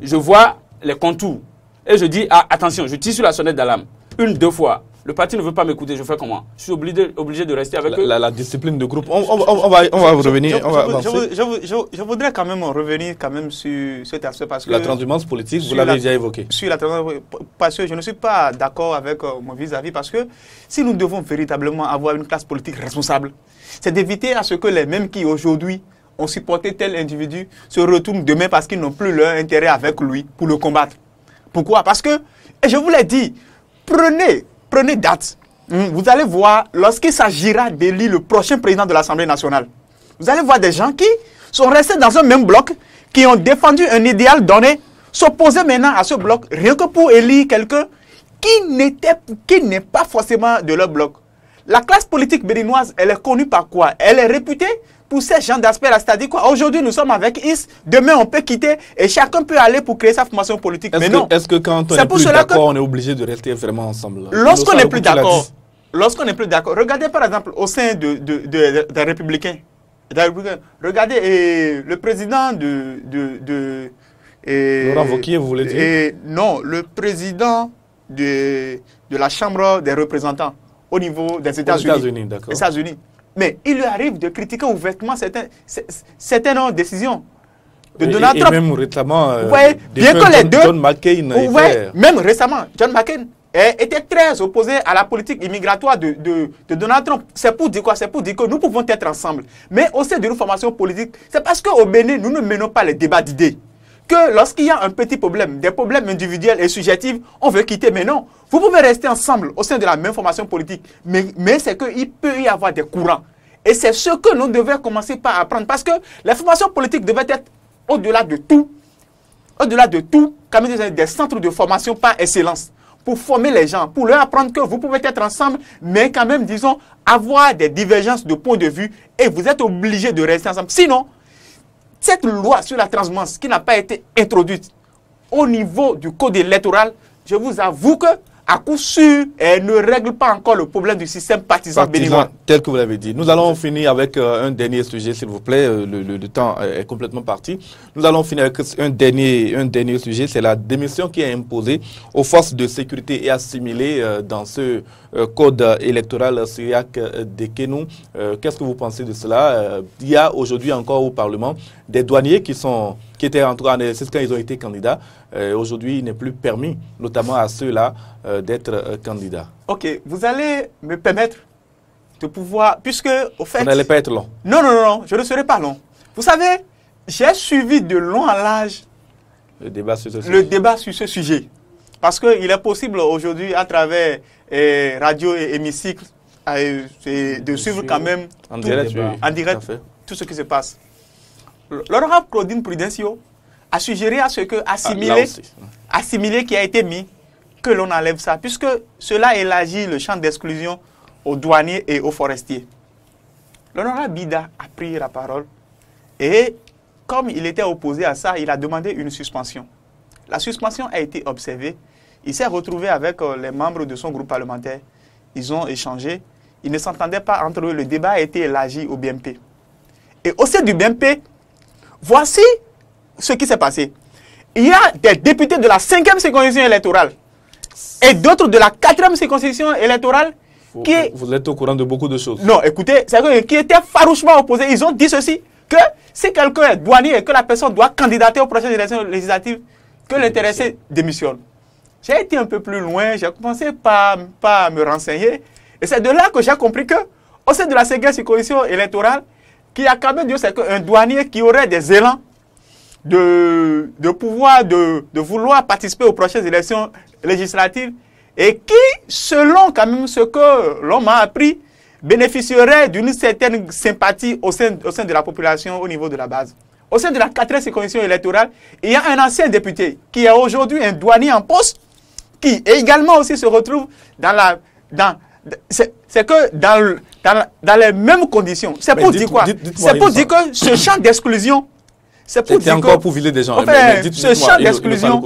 je vois les contours et je dis, ah, attention, je tire sur la sonnette d'alarme. 1, 2 fois. Le parti ne veut pas m'écouter, je fais comment? Je suis obligé de rester avec eux. La discipline de groupe. On va revenir. Je voudrais quand même revenir sur cet aspect parce que... La transhumance politique, vous l'avez déjà évoqué. Sur la transhumance, parce que je ne suis pas d'accord avec mon vis-à-vis parce que si nous devons véritablement avoir une classe politique responsable, c'est d'éviter à ce que les mêmes qui aujourd'hui ont supporté tel individu se retournent demain parce qu'ils n'ont plus leur intérêt avec lui pour le combattre. Pourquoi? Parce que, et je vous l'ai dit, prenez date. Vous allez voir, lorsqu'il s'agira d'élire le prochain président de l'Assemblée nationale, vous allez voir des gens qui sont restés dans un même bloc, qui ont défendu un idéal donné, s'opposer maintenant à ce bloc, rien que pour élire quelqu'un qui n'est pas forcément de leur bloc. La classe politique béninoise, elle est connue par quoi? Elle est réputée pour ces gens d'aspect-là. C'est-à-dire quoi? Aujourd'hui, nous sommes avec IS, demain on peut quitter et chacun peut aller pour créer sa formation politique. Mais non. Est-ce que quand on est plus d'accord, on est obligé de rester vraiment ensemble? Lorsqu'on n'est plus d'accord, regardez par exemple au sein des Républicains. Regardez le président Laurent Wauquiez, vous voulez dire? Non, le président de la Chambre des représentants au niveau des États-Unis. États-Unis. Mais il lui arrive de critiquer ouvertement certaines décisions de Donald Trump. Et même récemment, bien que les deux, John McCain, même récemment, John McCain était très opposé à la politique immigratoire de Donald Trump. C'est pour dire quoi? C'est pour dire que nous pouvons être ensemble. Mais au sein de nos formations politiques, c'est parce qu'au Bénin, nous ne menons pas les débats d'idées. que lorsqu'il y a un petit problème, des problèmes individuels et subjectifs, on veut quitter. Mais non, vous pouvez rester ensemble au sein de la même formation politique, mais c'est qu'il peut y avoir des courants. Et c'est ce que nous devons commencer par apprendre. Parce que la formation politique devait être au-delà de tout, comme des centres de formation par excellence, pour former les gens, pour leur apprendre que vous pouvez être ensemble, mais quand même, disons, avoir des divergences de point de vue et vous êtes obligés de rester ensemble. Sinon, cette loi sur la transhumance qui n'a pas été introduite au niveau du code électoral, je vous avoue que à coup sûr, elle ne règle pas encore le problème du système partisan béninois. Tel que vous l'avez dit. Nous allons finir avec un dernier sujet, s'il vous plaît. Le temps est complètement parti. Nous allons finir avec un dernier sujet. C'est la démission qui est imposée aux forces de sécurité et assimilées dans ce code électoral syriaque de Kénou. Qu'est-ce que vous pensez de cela? Il y a aujourd'hui encore au Parlement des douaniers qui étaient en train de... C'est quand ils ont été candidats. Aujourd'hui, il n'est plus permis, notamment à ceux-là, d'être candidats. Ok, vous allez me permettre de pouvoir... Puisque, au fait... Vous n'allez pas être long. Non, je ne serai pas long. Vous savez, j'ai suivi de long à large le débat sur ce sujet. Parce qu'il est possible aujourd'hui, à travers radio et hémicycle, de suivre quand même en direct tout ce qui se passe. L'honorable Claudine Prudencio a suggéré à ce que assimilé qui a été mis, que l'on enlève ça, puisque cela élargit le champ d'exclusion aux douaniers et aux forestiers. L'honorable Bida a pris la parole et comme il était opposé à ça, il a demandé une suspension. La suspension a été observée. Il s'est retrouvé avec les membres de son groupe parlementaire. Ils ont échangé. Ils ne s'entendaient pas entre eux. Le débat a été élargi au BMP. Et au sein du BMP, voici ce qui s'est passé. Il y a des députés de la 5e circonscription électorale et d'autres de la 4e circonscription électorale qui... Vous êtes au courant de beaucoup de choses. Non, écoutez, c'est qui étaient farouchement opposés. Ils ont dit ceci, que si quelqu'un est douanier et que la personne doit candidater aux prochaines élections législatives, que l'intéressé démissionne. J'ai été un peu plus loin, j'ai commencé par me renseigner. Et c'est de là que j'ai compris que, au sein de la 5e circonscription électorale, qu'il y a quand même Dieu, c'est qu'un douanier qui aurait des élans de vouloir participer aux prochaines élections législatives et qui, selon quand même ce que l'on m'a appris, bénéficierait d'une certaine sympathie au sein de la population au niveau de la base. Au sein de la 4e circonscription électorale, il y a un ancien député qui est aujourd'hui un douanier en poste qui également aussi se retrouve c'est que dans les mêmes conditions. C'est pour dire quoi? C'est pour dire que ce champ d'exclusion, c'est encore pour viser des gens. Enfin, ce champ d'exclusion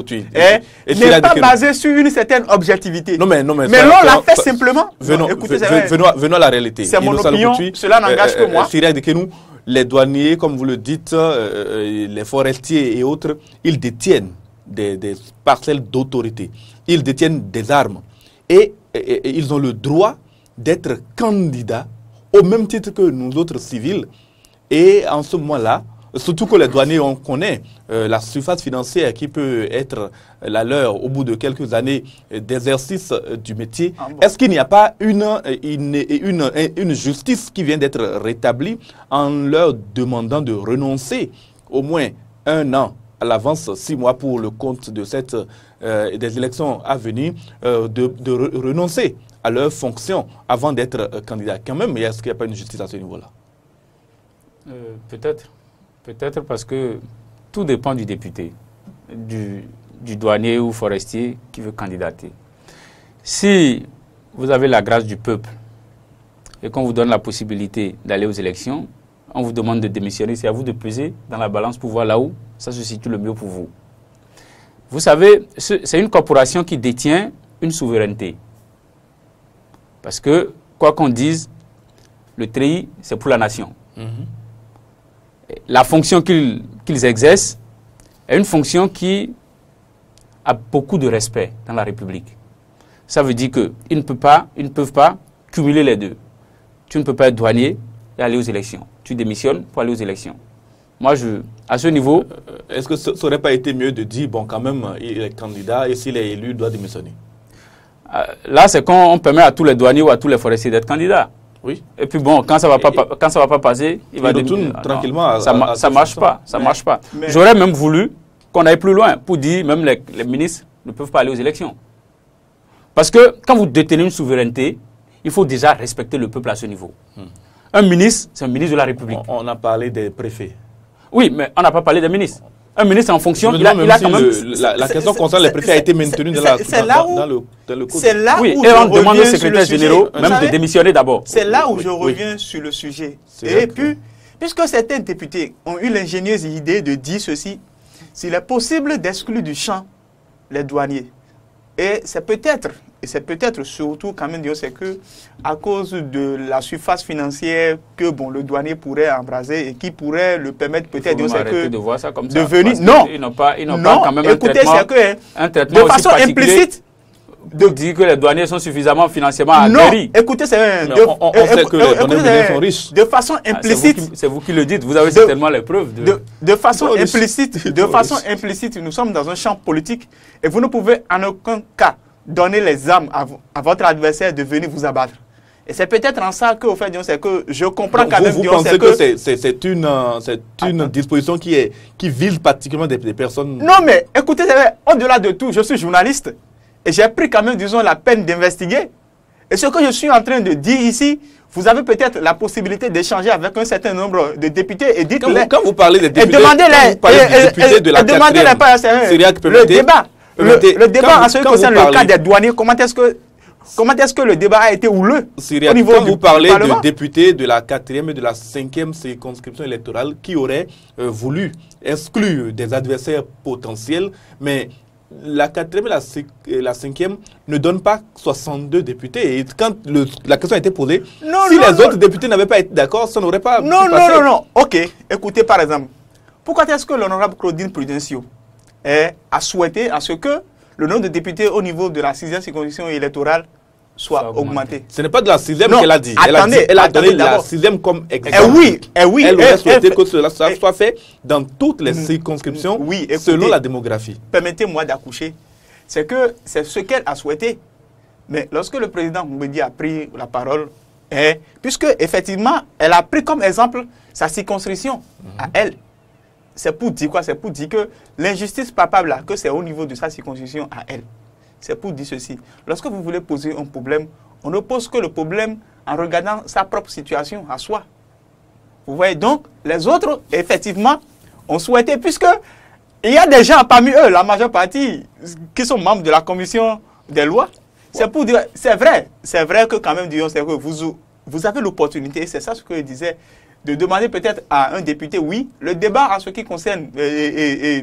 n'est pas basé sur une certaine objectivité. Mais l'on l'a fait simplement. Venons à la réalité. C'est mon opinion, cela n'engage que moi. Syriaque de Kénou, les douaniers, comme vous le dites, les forestiers et autres, ils détiennent des parcelles d'autorité. Ils détiennent des armes. Et ils ont le droit d'être candidats au même titre que nous autres civils. Et en ce moment-là, surtout que les douaniers, on connaît la surface financière qui peut être la leur au bout de quelques années d'exercice du métier. Ah bon. Est-ce qu'il n'y a pas une justice qui vient d'être rétablie en leur demandant de renoncer au moins 1 an à l'avance, 6 mois pour le compte de des élections à venir, de renoncer à leur fonction avant d'être candidat? Quand même, est-ce qu'il n'y a pas une justice à ce niveau-là? Peut-être. Peut-être parce que tout dépend du député, du douanier ou forestier qui veut candidater. Si vous avez la grâce du peuple et qu'on vous donne la possibilité d'aller aux élections, on vous demande de démissionner, c'est à vous de peser dans la balance pour voir là où ça se situe le mieux pour vous. Vous savez, c'est une corporation qui détient une souveraineté. Parce que, quoi qu'on dise, le treillis, c'est pour la nation. La fonction qu'ils exercent est une fonction qui a beaucoup de respect dans la République. Ça veut dire qu'ils ne peuvent pas cumuler les deux. Tu ne peux pas être douanier et aller aux élections. Tu démissionnes pour aller aux élections. Moi, à ce niveau... Est-ce que ça n'aurait pas été mieux de dire, bon, quand même, il est candidat et s'il est élu, il doit démissionner? Là, c'est quand on permet à tous les douaniers ou à tous les forestiers d'être candidats. Oui. Et puis bon, quand ça va pas passer, il va retourner tranquillement. Ça marche pas. J'aurais même voulu qu'on aille plus loin pour dire même les ministres ne peuvent pas aller aux élections. Parce que quand vous détenez une souveraineté, il faut déjà respecter le peuple à ce niveau. Un ministre, c'est un ministre de la République. On a parlé des préfets. Oui, mais on n'a pas parlé des ministres. Un ministre en fonction, il a quand même... La question concernant les préfets a été maintenue dans le code. C'est là oui, où et on je demande aux reviens secrétaires généraux même de démissionner d'abord. C'est là où je reviens sur le sujet. Et puis, puisque certains députés ont eu l'ingénieuse idée de dire ceci, s'il est possible d'exclure du champ les douaniers. Et c'est peut-être surtout quand même, c'est que à cause de la surface financière que le douanier pourrait embraser et qui pourrait le permettre peut-être de voir ça comme ça. De venir, non, ils n'ont pas quand même écoutez, un traitement de façon implicite. De dire que les douaniers sont suffisamment financièrement aguerris. Non, écoutez, c'est on sait que les douaniers sont riches. De façon implicite. C'est vous qui le dites, vous avez certainement les preuves. De façon implicite, nous sommes dans un champ politique et vous ne pouvez en aucun cas donner les armes à votre adversaire de venir vous abattre. Et c'est peut-être en ça que, au fait, c'est que je comprends quand même. Vous pensez que c'est une disposition qui vise particulièrement des personnes. Non, mais écoutez, au-delà de tout, je suis journaliste. Et j'ai pris quand même, disons, la peine d'investiguer. Et ce que je suis en train de dire ici, vous avez peut-être la possibilité d'échanger avec un certain nombre de députés et dites-les. Quand vous parlez des députés, et demandez-les de la le débat. Le débat en ce qui concerne le cas des douaniers, comment est-ce que le débat a été houleux au niveau quand vous parlez de députés de la 4e et de la 5e circonscription électorale qui auraient voulu exclure des adversaires potentiels, mais la 4e et la 5e ne donnent pas 62 députés. Et quand la question a été posée, si les autres députés n'avaient pas été d'accord, ça n'aurait pas pu passer. Non. Ok. Écoutez, par exemple, pourquoi est-ce que l'honorable Claudine Prudencio a souhaité à ce que le nombre de députés au niveau de la 6e circonscription électorale soit augmenté? Ce n'est pas de la 6e qu'elle a dit. Elle a donné la 6e comme exemple. Elle aurait souhaité que cela soit fait dans toutes les circonscriptions selon la démographie. Permettez-moi d'accoucher. C'est ce qu'elle a souhaité. Mais lorsque le président Mbedi a pris la parole, puisque effectivement, elle a pris comme exemple sa circonscription à elle. C'est pour dire quoi? C'est pour dire que l'injustice palpable là, que c'est au niveau de sa circonscription à elle. C'est pour dire ceci. Lorsque vous voulez poser un problème, on ne pose que le problème en regardant sa propre situation à soi. Vous voyez donc, les autres, effectivement, ont souhaité, puisque il y a des gens parmi eux, la majeure partie, qui sont membres de la commission des lois. C'est pour dire, c'est vrai que quand même, disons, c'est que vous avez l'opportunité, c'est ça ce que je disais, de demander peut-être à un député, oui, le débat en ce qui concerne le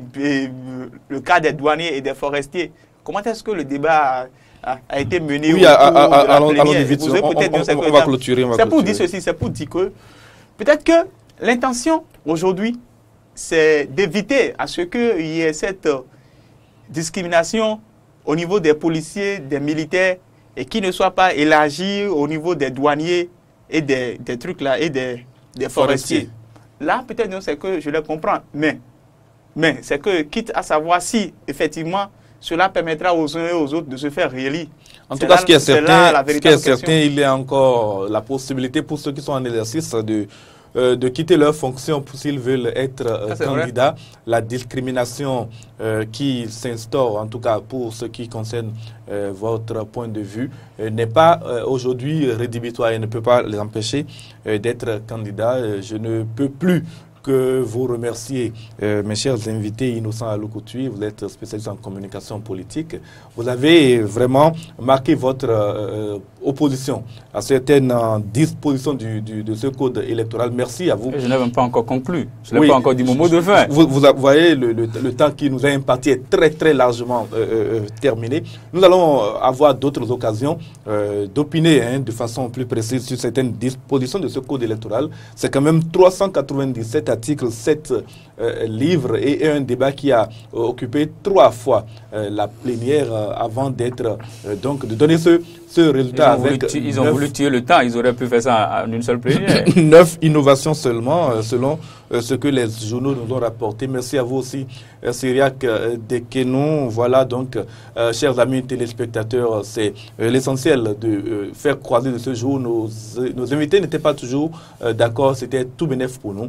cas des douaniers et des forestiers. Comment est-ce que le débat a été mené? Oui, allons-y vite. On va clôturer. C'est pour dire ceci, c'est pour dire que peut-être que l'intention aujourd'hui, c'est d'éviter à ce qu'il y ait cette discrimination au niveau des policiers, des militaires, et qui ne soit pas élargie au niveau des douaniers et des trucs là, et des forestiers. Là, peut-être, c'est que je le comprends. Mais c'est que, quitte à savoir si, effectivement, cela permettra aux uns et aux autres de se faire réélire. En tout cas, ce qui est certain, il y a encore la possibilité pour ceux qui sont en exercice de quitter leur fonction s'ils veulent être candidats. La discrimination qui s'instaure, en tout cas pour ce qui concerne votre point de vue, n'est pas aujourd'hui rédhibitoire et ne peut pas les empêcher d'être candidats. Je ne peux plus que vous remercier, mes chers invités. Innocent Alou-Coutuit, vous êtes spécialiste en communication politique. Vous avez vraiment marqué votre opposition à certaines dispositions de ce code électoral. Merci à vous. Je n'ai même pas encore conclu. Je n'ai pas encore dit mon mot de fin. Vous voyez, le temps qui nous est imparti est très très largement terminé. Nous allons avoir d'autres occasions d'opiner de façon plus précise sur certaines dispositions de ce code électoral. C'est quand même 397 articles, 7 livres et un débat qui a occupé 3 fois la plénière avant d'être donc de donner ce résultat. Ils ont voulu tuer le temps, ils auraient pu faire ça en une seule plénière. 9 innovations seulement, selon ce que les journaux nous ont rapporté. Merci à vous aussi, Cyriaque Dekenou. Voilà donc, chers amis téléspectateurs, c'est l'essentiel de faire croiser de ce jour. Nos invités n'étaient pas toujours d'accord, c'était tout bénef pour nous.